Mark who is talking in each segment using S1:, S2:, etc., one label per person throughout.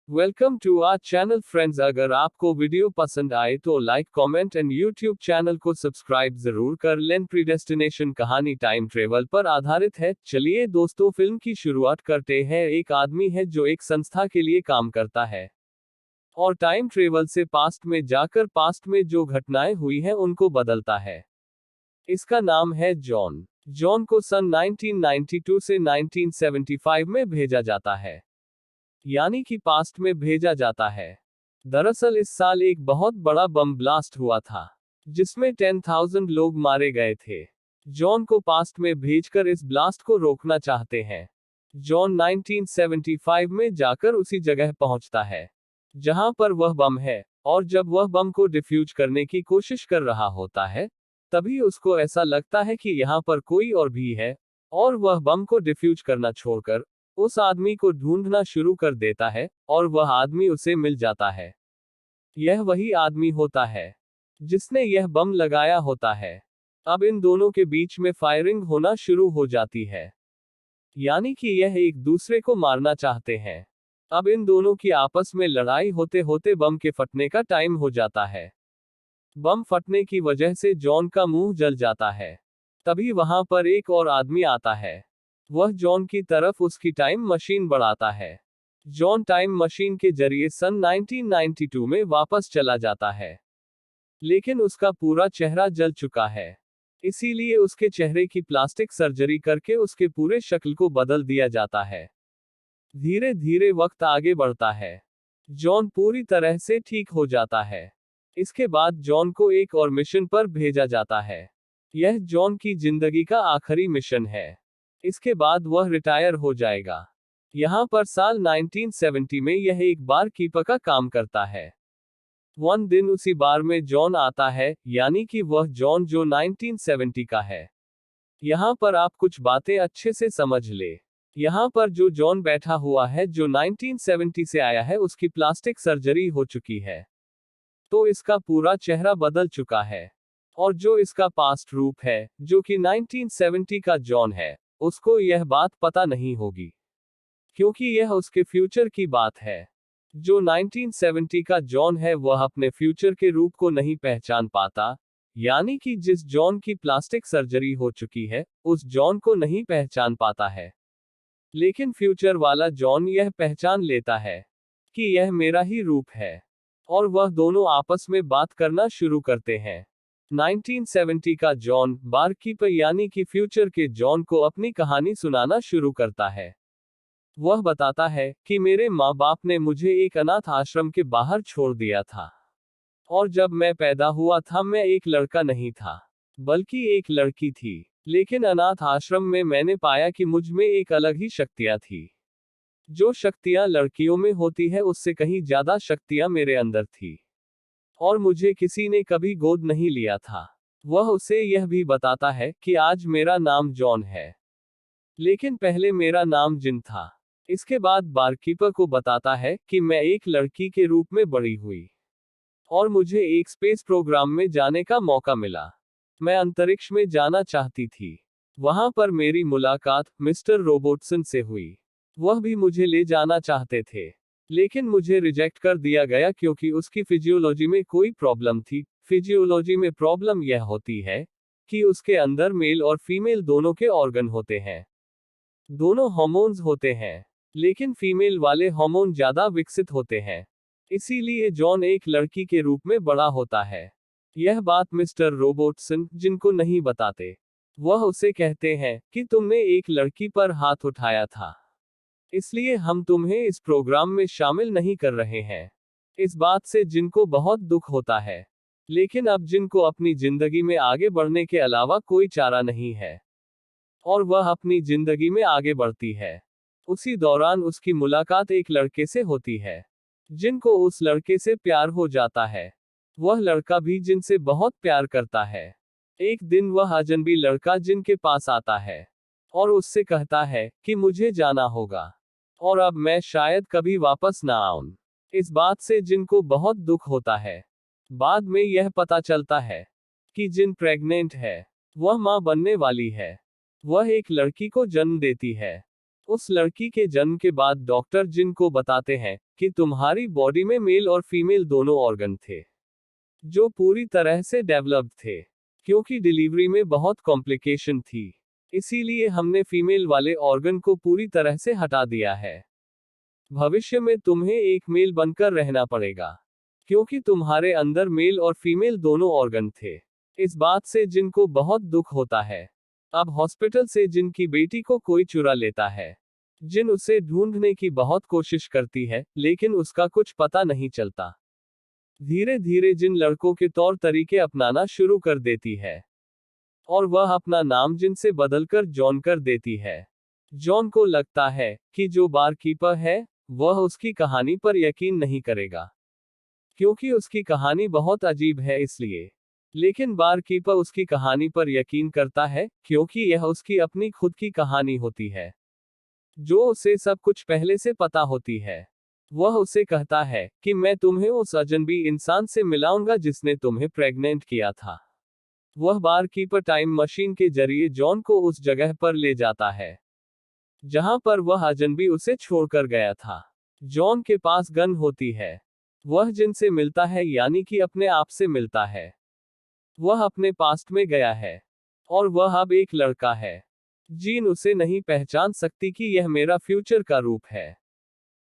S1: Welcome to our channel friends. अगर आपको video पसंद आए तो like comment and YouTube channel को सब्सक्राइब जरूर कर लें। प्रीडेस्टिनेशन कहानी टाइम ट्रेवल पर आधारित है। चलिए दोस्तों, फिल्म की शुरुआत करते हैं। एक आदमी है जो एक संस्था के लिए काम करता है और टाइम ट्रेवल से पास्ट में जाकर पास्ट में जो घटनाएं हुई हैं उनको बदलता है। इसका नाम है जॉन। जॉन को सन 1992 से 1975 में भेजा जाता है, यानी कि पास्ट में भेजा जाता है। दरअसल इस साल एक बहुत बड़ा बम ब्लास्ट हुआ था जिसमें 10,000 लोग मारे गए थे। जॉन को पास्ट में भेजकर इस ब्लास्ट को रोकना चाहते हैं। जॉन 1975 में जाकर उसी जगह पहुंचता है जहां पर वह बम है, और जब वह बम को डिफ्यूज करने की कोशिश कर रहा होता है तभी उसको ऐसा लगता है कि यहाँ पर कोई और भी है, और वह बम को डिफ्यूज करना छोड़कर उस आदमी को ढूंढना शुरू कर देता है और वह आदमी उसे मिल जाता है। यह वही आदमी होता है जिसने यह बम लगाया होता है। अब इन दोनों के बीच में फायरिंग होना शुरू हो जाती है, यानी कि यह एक दूसरे को मारना चाहते हैं। अब इन दोनों की आपस में लड़ाई होते होते बम के फटने का टाइम हो जाता है। बम फटने की वजह से जॉन का मुंह जल जाता है। तभी वहां पर एक और आदमी आता है। वह जॉन की तरफ उसकी टाइम मशीन बढ़ाता है। जॉन टाइम मशीन के जरिए सन 1992 में वापस चला जाता है, लेकिन उसका पूरा चेहरा जल चुका है। इसीलिए उसके चेहरे की प्लास्टिक सर्जरी करके उसके पूरे शक्ल को बदल दिया जाता है। धीरे धीरे वक्त आगे बढ़ता है। जॉन पूरी तरह से ठीक हो जाता है। इसके बाद जॉन को एक और मिशन पर भेजा जाता है। यह जॉन की जिंदगी का आखिरी मिशन है। इसके बाद वह रिटायर हो जाएगा। यहाँ पर साल 1970 में यह एक बार कीपर का काम करता है। वन दिन उसी बार में जॉन आता है, यानी कि वह जॉन जो 1970 का है। यहाँ पर आप कुछ बातें अच्छे से समझ ले। यहाँ पर जो जॉन बैठा हुआ है जो 1970 से आया है, उसकी प्लास्टिक सर्जरी हो चुकी है, तो इसका पूरा चेहरा बदल चुका है। और जो इसका पास्ट रूप है जो कि 1970 का जॉन है, उसको यह बात पता नहीं होगी, क्योंकि यह उसके फ्यूचर की बात है। जो 1970 का जॉन है वह अपने फ्यूचर के रूप को नहीं पहचान पाता, यानी कि जिस जॉन की प्लास्टिक सर्जरी हो चुकी है उस जॉन को नहीं पहचान पाता है। लेकिन फ्यूचर वाला जॉन यह पहचान लेता है कि यह मेरा ही रूप है, और वह दोनों आपस में बात करना शुरू करते हैं। 1970 का जॉन बारकीपर यानी कि फ्यूचर के जॉन को अपनी कहानी सुनाना शुरू करता है। वह बताता है कि मेरे माँ बाप ने मुझे एक अनाथ आश्रम के बाहर छोड़ दिया था, और जब मैं पैदा हुआ था मैं एक लड़का नहीं था बल्कि एक लड़की थी। लेकिन अनाथ आश्रम में मैंने पाया कि मुझ में एक अलग ही शक्तियां थी। जो शक्तियां लड़कियों में होती है उससे कहीं ज्यादा शक्तियां मेरे अंदर थी, और मुझे किसी ने कभी गोद नहीं लिया था। वह उसे यह भी बताता है कि आज मेरा नाम जॉन है, लेकिन पहले मेरा नाम जिन था। इसके बाद बारकीपर को बताता है कि मैं एक लड़की के रूप में बड़ी हुई और मुझे एक स्पेस प्रोग्राम में जाने का मौका मिला। मैं अंतरिक्ष में जाना चाहती थी। वहां पर मेरी मुलाकात मिस्टर रोबोटसन से हुई। वह भी मुझे ले जाना चाहते थे, लेकिन मुझे रिजेक्ट कर दिया गया क्योंकि उसकी फिजियोलॉजी में कोई प्रॉब्लम थी। फिजियोलॉजी में प्रॉब्लम यह होती है कि उसके अंदर मेल और फीमेल दोनों के ऑर्गन होते हैं, दोनों हार्मोन्स होते हैं, लेकिन फीमेल वाले हार्मोन ज्यादा विकसित होते हैं। इसीलिए जॉन एक लड़की के रूप में बड़ा होता है। यह बात मिस्टर रोबोटसन जिनको नहीं बताते। वह उसे कहते हैं कि तुमने एक लड़की पर हाथ उठाया था, इसलिए हम तुम्हें इस प्रोग्राम में शामिल नहीं कर रहे हैं। इस बात से जिनको बहुत दुख होता है, लेकिन अब जिनको अपनी जिंदगी में आगे बढ़ने के अलावा कोई चारा नहीं है, और वह अपनी जिंदगी में आगे बढ़ती है। उसी दौरान उसकी मुलाकात एक लड़के से होती है जिनको उस लड़के से प्यार हो जाता है। वह लड़का भी जिनसे बहुत प्यार करता है। एक दिन वह अजनबी लड़का जिनके पास आता है और उससे कहता है कि मुझे जाना होगा और अब मैं शायद कभी वापस ना आऊं। इस बात से जिनको बहुत दुख होता है। बाद में यह पता चलता है कि जिन प्रेग्नेंट है, वह मां बनने वाली है। वह एक लड़की को जन्म देती है। उस लड़की के जन्म के बाद डॉक्टर जिन को बताते हैं कि तुम्हारी बॉडी में मेल और फीमेल दोनों ऑर्गन थे, जो पूरी तरह से डेवलप्ड थे। क्योंकि डिलीवरी में बहुत कॉम्प्लिकेशन थी, इसीलिए हमने फीमेल वाले ऑर्गन को पूरी तरह से हटा दिया है। भविष्य में तुम्हें एक मेल बनकर रहना पड़ेगा, क्योंकि तुम्हारे अंदर मेल और फीमेल दोनों ऑर्गन थे। इस बात से जिन को बहुत दुख होता है। अब हॉस्पिटल से जिन की बेटी को कोई चुरा लेता है। जिन उसे ढूंढने की बहुत कोशिश करती है, लेकिन उसका कुछ पता नहीं चलता। धीरे धीरे जिन लड़कों के तौर तरीके अपनाना शुरू कर देती है, और वह अपना नाम जिन से बदलकर जॉन कर देती है। जॉन को लगता है कि जो बारकीपर है, वह उसकी कहानी पर यकीन नहीं करेगा, क्योंकि उसकी कहानी बहुत अजीब है इसलिए। लेकिन बारकीपर उसकी कहानी पर यकीन करता है, क्योंकि यह उसकी अपनी खुद की कहानी होती है, जो उसे सब कुछ पहले से पता होती है। वह उसे कहता है कि मैं तुम्हें उस अजनबी इंसान से मिलाऊंगा जिसने तुम्हें प्रेग्नेंट किया था। वह बारकीपर टाइम मशीन के जरिए जॉन को उस जगह पर ले जाता है, जहां पर वह अजनबी उसे छोड़कर गया था। जॉन के पास गन होती है। वह जिनसे मिलता है, यानी कि अपने आप से मिलता है। वह अपने पास्ट में गया है, और वह अब एक लड़का है। जीन उसे नहीं पहचान सकती कि यह मेरा फ्यूचर का रूप है।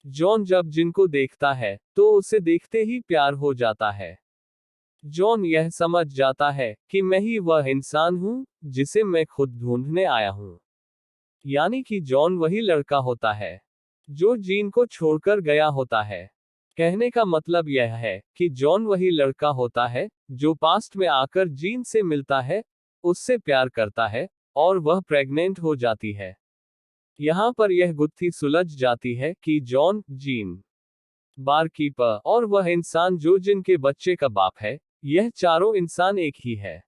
S1: जॉन जब जिन को देखता है, तो उसे देखते ही प्यार हो जाता है। जॉन यह समझ जाता है कि मैं ही वह इंसान हूं जिसे मैं खुद ढूंढने आया हूं। यानी कि जॉन वही लड़का होता है जो जीन को छोड़कर गया होता है। कहने का मतलब यह है कि जॉन वही लड़का होता है जो पास्ट में आकर जीन से मिलता है, उससे प्यार करता है, और वह प्रेग्नेंट हो जाती है। यहाँ पर यह गुत्थी सुलझ जाती है कि जॉन, जीन, बारकीपर और वह इंसान जो जिन के बच्चे का बाप है, यह चारों इंसान एक ही है,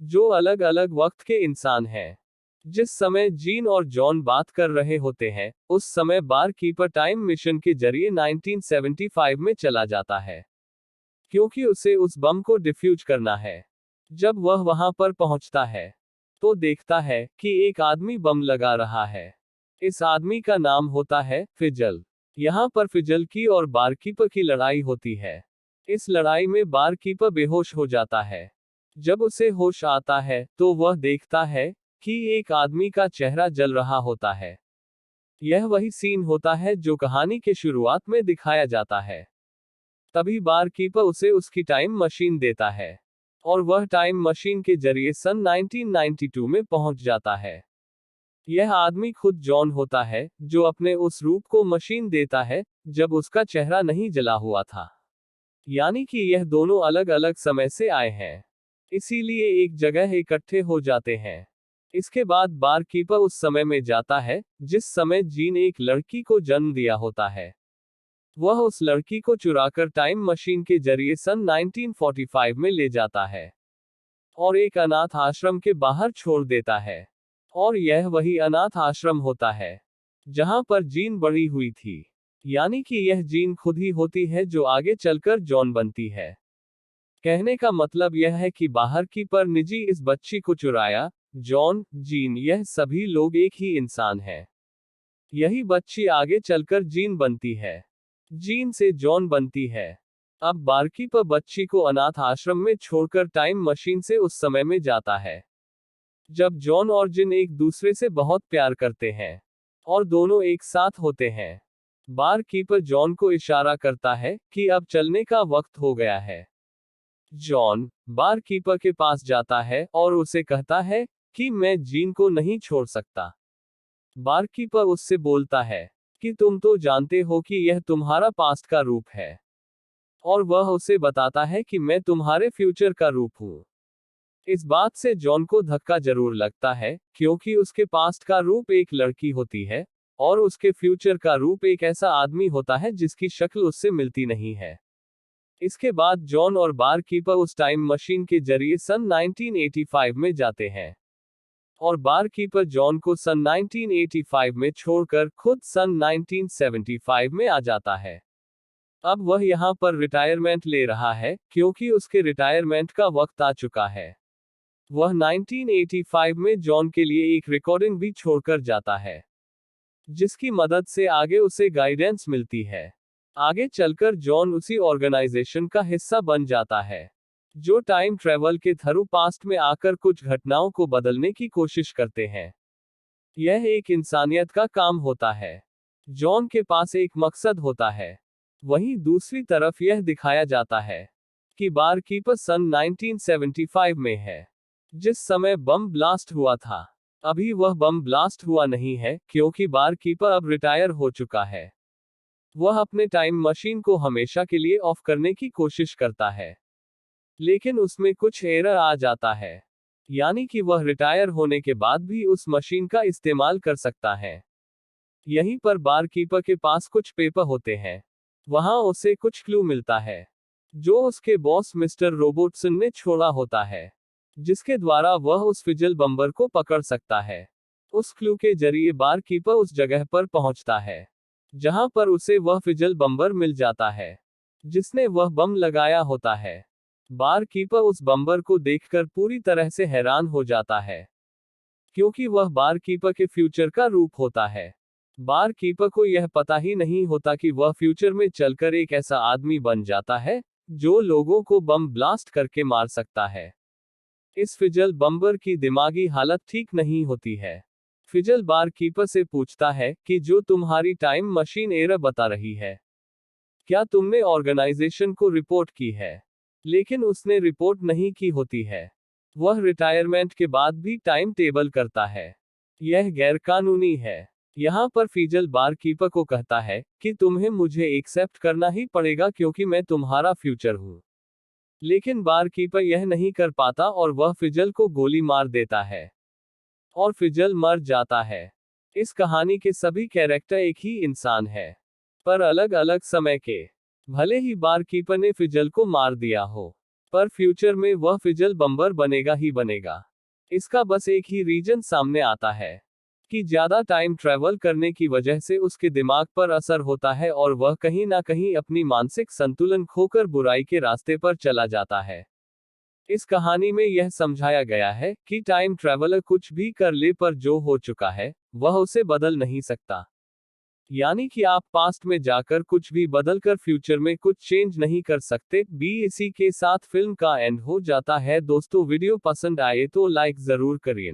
S1: जो अलग अलग वक्त के इंसान हैं। जिस समय जीन और जॉन बात कर रहे होते हैं, उस समय बारकीपर टाइम मिशन के जरिए 1975 में चला जाता है, क्योंकि उसे उस बम को डिफ्यूज करना है। जब वह वहां पर पहुंचता है, तो देखता है कि एक आदमी बम लगा रहा है। इस आदमी का नाम होता है फिजल। यहाँ पर फिजल की और बारकीपर की लड़ाई होती है। इस लड़ाई में बारकीपर बेहोश हो जाता है। जब उसे होश आता है, तो वह देखता है कि एक आदमी का चेहरा जल रहा होता है। यह वही सीन होता है जो कहानी के शुरुआत में दिखाया जाता है। तभी बारकीपर उसे उसकी टाइम मशीन देता है, और वह टाइम मशीन के जरिए सन 1992 में पहुंच जाता है। यह आदमी खुद जॉन होता है, जो अपने उस रूप को मशीन देता है जब उसका चेहरा नहीं जला हुआ था। यानी कि यह दोनों अलग अलग समय से आए हैं, इसीलिए एक जगह इकट्ठे हो जाते हैं। इसके बाद बारकीपर उस समय में जाता है जिस समय जीन एक लड़की को जन्म दिया होता है। वह उस लड़की को चुराकर टाइम मशीन के जरिए सन 1945 में ले जाता है, और एक अनाथ आश्रम के बाहर छोड़ देता है। और यह वही अनाथ आश्रम होता है जहां पर जीन बड़ी हुई थी। यानी कि यह जीन खुद ही होती है जो आगे चलकर जॉन बनती है। कहने का मतलब यह है कि बाहर की पर निजी इस बच्ची को चुराया। जॉन, जीन, यह सभी लोग एक ही इंसान है। यही बच्ची आगे चलकर जीन बनती है। जीन से जॉन बनती है। अब बारकीपर बच्ची को अनाथ आश्रम में छोड़कर टाइम मशीन से उस समय में जाता है जब जॉन और जिन एक दूसरे से बहुत प्यार करते हैं, और दोनों एक साथ होते हैं। बारकीपर जॉन को इशारा करता है कि अब चलने का वक्त हो गया है। जॉन बारकीपर के पास जाता है और उसे कहता है कि मैं जीन को नहीं छोड़ सकता। बारकीपर उससे बोलता है कि तुम तो जानते हो कि यह तुम्हारा पास्ट का रूप है, और वह उसे बताता है कि मैं तुम्हारे फ्यूचर का रूप हूं। इस बात से जॉन को धक्का जरूर लगता है, क्योंकि उसके पास्ट का रूप एक लड़की होती है, और उसके फ्यूचर का रूप एक ऐसा आदमी होता है जिसकी शक्ल उससे मिलती नहीं है। इसके बाद जॉन और बारकीपर उस टाइम मशीन के जरिए सन 1985 में जाते हैं, और बारकीपर जॉन को सन 1985 में छोड़कर खुद सन 1975 में आ जाता है। अब वह यहाँ पर रिटायरमेंट ले रहा है, क्योंकि उसके रिटायरमेंट का वक्त आ चुका है। वह 1985 में जॉन के लिए एक रिकॉर्डिंग भी छोड़कर जाता है। जिसकी मदद से आगे उसे गाइडेंस मिलती है। आगे चलकर जॉन उसी ऑर्गेनाइजेशन का हिस्सा बन जाता है जो टाइम ट्रेवल के थ्रू पास्ट में आकर कुछ घटनाओं को बदलने की कोशिश करते हैं। यह एक इंसानियत का काम होता है। जॉन के पास एक मकसद होता है। वहीं दूसरी तरफ यह दिखाया जाता है कि बारकीपर सन 1975 में है, जिस समय बम ब्लास्ट हुआ था। अभी वह बम ब्लास्ट हुआ नहीं है क्योंकि बारकीपर अब रिटायर हो चुका है। वह अपने टाइम मशीन को हमेशा के लिए ऑफ करने की कोशिश करता है, लेकिन उसमें कुछ एरर आ जाता है, यानी कि वह रिटायर होने के बाद भी उस मशीन का इस्तेमाल कर सकता है। यहीं पर बारकीपर के पास कुछ पेपर होते हैं। वहां उसे कुछ क्लू मिलता है जो उसके बॉस मिस्टर रोबोटसन ने छोड़ा होता है, जिसके द्वारा वह उस फिजल बम्बर को पकड़ सकता है। उस क्लू के जरिए बारकीपर उस जगह पर पहुंचता है जहां पर उसे वह फिजल बम्बर मिल जाता है जिसने वह बम लगाया होता है। बारकीपर उस बम्बर को देखकर पूरी तरह से हैरान हो जाता है, क्योंकि वह बारकीपर के फ्यूचर का रूप होता है। बारकीपर को यह पता ही नहीं होता कि वह फ्यूचर में चलकर एक ऐसा आदमी बन जाता है जो लोगों को बम ब्लास्ट करके मार सकता है। इस फिजल बम्बर की दिमागी हालत ठीक नहीं होती है। फिजल बारकीपर से पूछता है कि जो तुम्हारी टाइम मशीन एरर बता रही है, क्या तुमने ऑर्गेनाइजेशन को रिपोर्ट की है? लेकिन उसने रिपोर्ट नहीं की होती है। वह रिटायरमेंट के बाद भी टाइम टेबल करता है। यह गैरकानूनी है। यहाँ पर फिजल बारकीपर को कहता है कि तुम्हें मुझे एक्सेप्ट करना ही पड़ेगा क्योंकि मैं तुम्हारा फ्यूचर हूँ। लेकिन बारकीपर यह नहीं कर पाता और वह फिजल को गोली मार देता है और फिजल मर जाता है। इस कहानी के सभी कैरेक्टर एक ही इंसान है, पर अलग अलग समय के। भले ही बारकीपर ने फिजल को मार दिया हो, पर फ्यूचर में वह फिजल बम्बर बनेगा ही बनेगा। इसका बस एक ही रीजन सामने आता है कि ज्यादा टाइम ट्रैवल करने की वजह से उसके दिमाग पर असर होता है और वह कहीं ना कहीं अपनी मानसिक संतुलन खोकर बुराई के रास्ते पर चला जाता है। इस कहानी में यह समझाया गया है कि टाइम ट्रैवलर कुछ भी कर ले पर जो हो चुका है वह उसे बदल नहीं सकता। यानी कि आप पास्ट में जाकर कुछ भी बदलकर फ्यूचर में कुछ चेंज नहीं कर सकते। इसी के साथ फिल्म का एंड हो जाता है। दोस्तों वीडियो पसंद आए तो लाइक जरूर करिए।